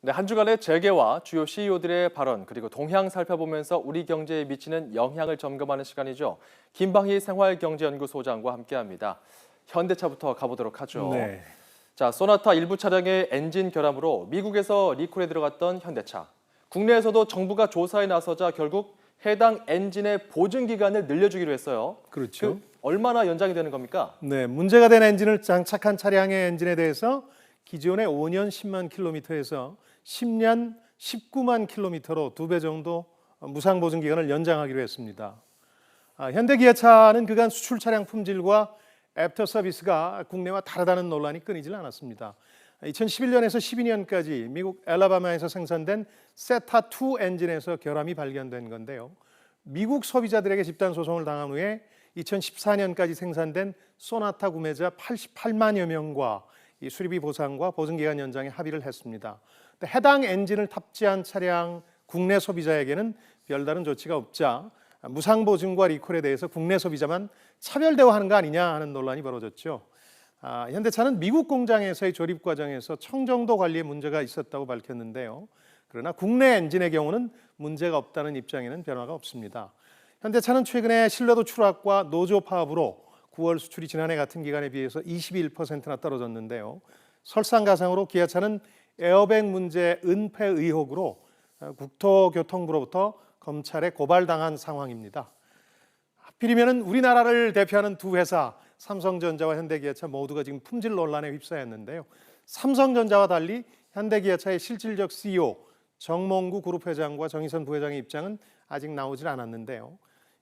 네, 한 주간의 재계와 주요 CEO들의 발언 그리고 동향 살펴보면서 우리 경제에 미치는 영향을 점검하는 시간이죠. 김방희 생활경제연구소장과 함께합니다. 현대차부터 가보도록 하죠. 네, 자, 소나타 일부 차량의 엔진 결함으로 미국에서 리콜에 들어갔던 현대차. 국내에서도 정부가 조사에 나서자 결국 해당 엔진의 보증 기간을 늘려주기로 했어요. 그렇죠. 얼마나 연장이 되는 겁니까? 네, 문제가 된 엔진을 장착한 차량의 엔진에 대해서 기존의 5년 10만 킬로미터에서 10년 19만 킬로미터로 2배 정도 무상 보증 기간을 연장하기로 했습니다. 현대기아차는 그간 수출 차량 품질과 애프터 서비스가 국내와 다르다는 논란이 끊이질 않았습니다. 2011년에서 12년까지 미국 엘라바마에서 생산된 세타2 엔진에서 결함이 발견된 건데요. 미국 소비자들에게 집단 소송을 당한 후에 2014년까지 생산된 소나타 구매자 88만여 명과 이 수리비 보상과 보증기간 연장에 합의를 했습니다. 해당 엔진을 탑재한 차량 국내 소비자에게는 별다른 조치가 없자 무상 보증과 리콜에 대해서 국내 소비자만 차별 대우하는 거 아니냐 하는 논란이 벌어졌죠. 현대차는 미국 공장에서의 조립 과정에서 청정도 관리에 문제가 있었다고 밝혔는데요. 그러나 국내 엔진의 경우는 문제가 없다는 입장에는 변화가 없습니다. 현대차는 최근에 신뢰도 추락과 노조 파업으로 9월 수출이 지난해 같은 기간에 비해서 21%나 떨어졌는데요. 설상가상으로 기아차는 에어백 문제 은폐 의혹으로 국토교통부로부터 검찰에 고발당한 상황입니다. 하필이면 우리나라를 대표하는 두 회사 삼성전자와 현대기아차 모두가 지금 품질 논란에 휩싸였는데요. 삼성전자와 달리 현대기아차의 실질적 CEO 정몽구 그룹 회장과 정의선 부회장의 입장은 아직 나오질 않았는데요.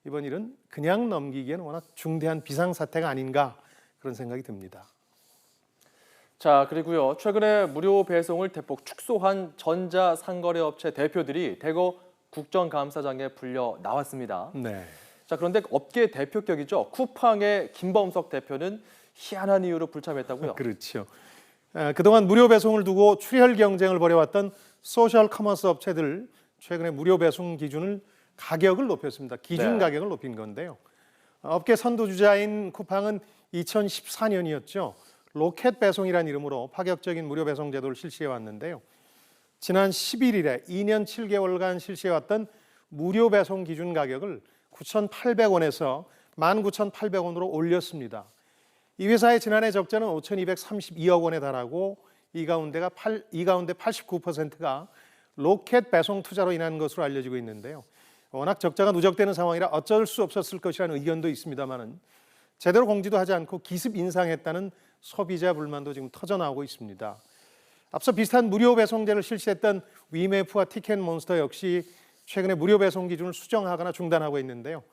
이번 일은 그냥 넘기기에는 워낙 중대한 비상사태가 아닌가 그런 생각이 듭니다. 자, 그리고요. 최근에 무료 배송을 대폭 축소한 전자상거래업체 대표들이 대거 국정감사장에 불려 나왔습니다. 네. 자, 그런데 업계 대표격이죠. 쿠팡의 김범석 대표는 희한한 이유로 불참했다고요. 그렇죠. 그동안 무료 배송을 두고 출혈 경쟁을 벌여왔던 소셜 커머스 업체들 최근에 무료 배송 기준을 가격을 높였습니다. 기준 네. 가격을 높인 건데요. 업계 선두주자인 쿠팡은 2014년이었죠. 로켓 배송이라는 이름으로 파격적인 무료 배송 제도를 실시해 왔는데요. 지난 11일에 2년 7개월간 실시해왔던 무료 배송 기준 가격을 9,800원에서 19,800원으로 올렸습니다. 이 회사의 지난해 적자는 5,232억 원에 달하고 이 가운데 89%가 로켓 배송 투자로 인한 것으로 알려지고 있는데요. 워낙 적자가 누적되는 상황이라 어쩔 수 없었을 것이라는 의견도 있습니다만은 제대로 공지도 하지 않고 기습 인상했다는 소비자 불만도 지금 터져나오고 있습니다. 앞서 비슷한 무료 배송제를 실시했던 위메프와 티켓몬스터 역시 최근에 무료 배송 기준을 수정하거나 중단하고 있는데요.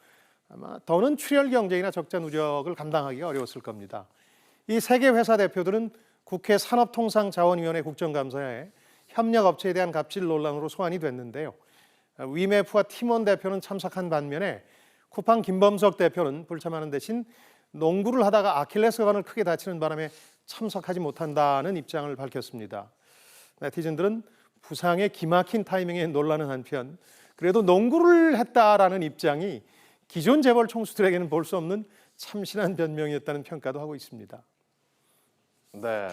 아마 더는 출혈 경쟁이나 적자 누적을 감당하기가 어려웠을 겁니다. 이 세 개 회사 대표들은 국회 산업통상자원위원회 국정감사에 협력업체에 대한 갑질 논란으로 소환이 됐는데요. 위메프와 팀원 대표는 참석한 반면에 쿠팡 김범석 대표는 불참하는 대신 농구를 하다가 아킬레스건을 크게 다치는 바람에 참석하지 못한다는 입장을 밝혔습니다. 네티즌들은 부상의 기막힌 타이밍에 놀라는 한편 그래도 농구를 했다라는 입장이 기존 재벌 총수들에게는 볼 수 없는 참신한 변명이었다는 평가도 하고 있습니다. 네.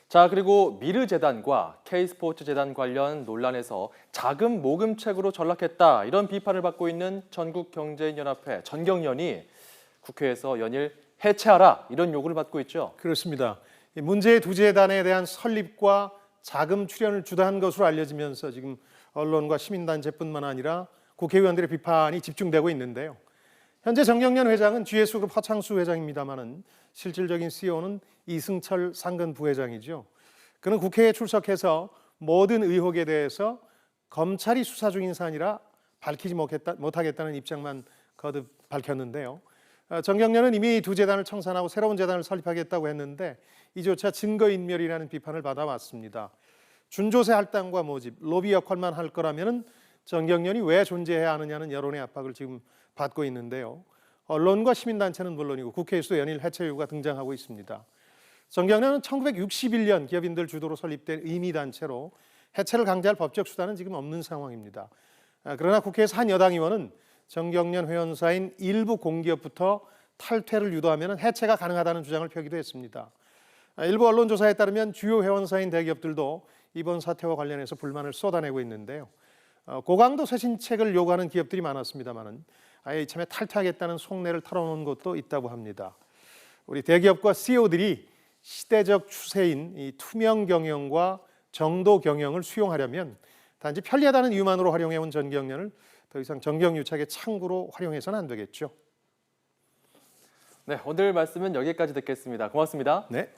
자, 그리고 미르재단과 K스포츠재단 관련 논란에서 자금 모금책으로 전락했다 이런 비판을 받고 있는 전국경제인연합회 전경련이 국회에서 연일 해체하라 이런 요구를 받고 있죠. 그렇습니다. 문제의 두 재단에 대한 설립과 자금 출연을 주도한 것으로 알려지면서 지금 언론과 시민단체뿐만 아니라 국회의원들의 비판이 집중되고 있는데요. 현재 정경련 회장은 GS그룹 허창수 회장입니다마는 실질적인 CEO는 이승철 상근 부회장이죠. 그는 국회에 출석해서 모든 의혹에 대해서 검찰이 수사 중인 사안이라 밝히지 못하겠다는 입장만 거듭 밝혔는데요. 정경련은 이미 두 재단을 청산하고 새로운 재단을 설립하겠다고 했는데 이조차 증거인멸이라는 비판을 받아왔습니다. 준조세 할당과 모집, 로비 역할만 할 거라면 정경련이 왜 존재해야 하느냐는 여론의 압박을 지금 받고 있는데요. 언론과 시민단체는 물론이고 국회에서도 연일 해체 요구가 등장하고 있습니다. 정경련은 1961년 기업인들 주도로 설립된 의미단체로 해체를 강제할 법적 수단은 지금 없는 상황입니다. 그러나 국회에서 한 여당 의원은 정경련 회원사인 일부 공기업부터 탈퇴를 유도하면 해체가 가능하다는 주장을 펴기도 했습니다. 일부 언론조사에 따르면 주요 회원사인 대기업들도 이번 사태와 관련해서 불만을 쏟아내고 있는데요. 고강도 쇄신책을 요구하는 기업들이 많았습니다만은 아예 이참에 탈퇴하겠다는 속내를 털어놓은 곳도 있다고 합니다. 우리 대기업과 CEO들이 시대적 추세인 이 투명 경영과 정도 경영을 수용하려면 단지 편리하다는 이유만으로 활용해온 전기역량을 더 이상 정경유착의 창구로 활용해서는 안 되겠죠. 네, 오늘 말씀은 여기까지 듣겠습니다. 고맙습니다. 네.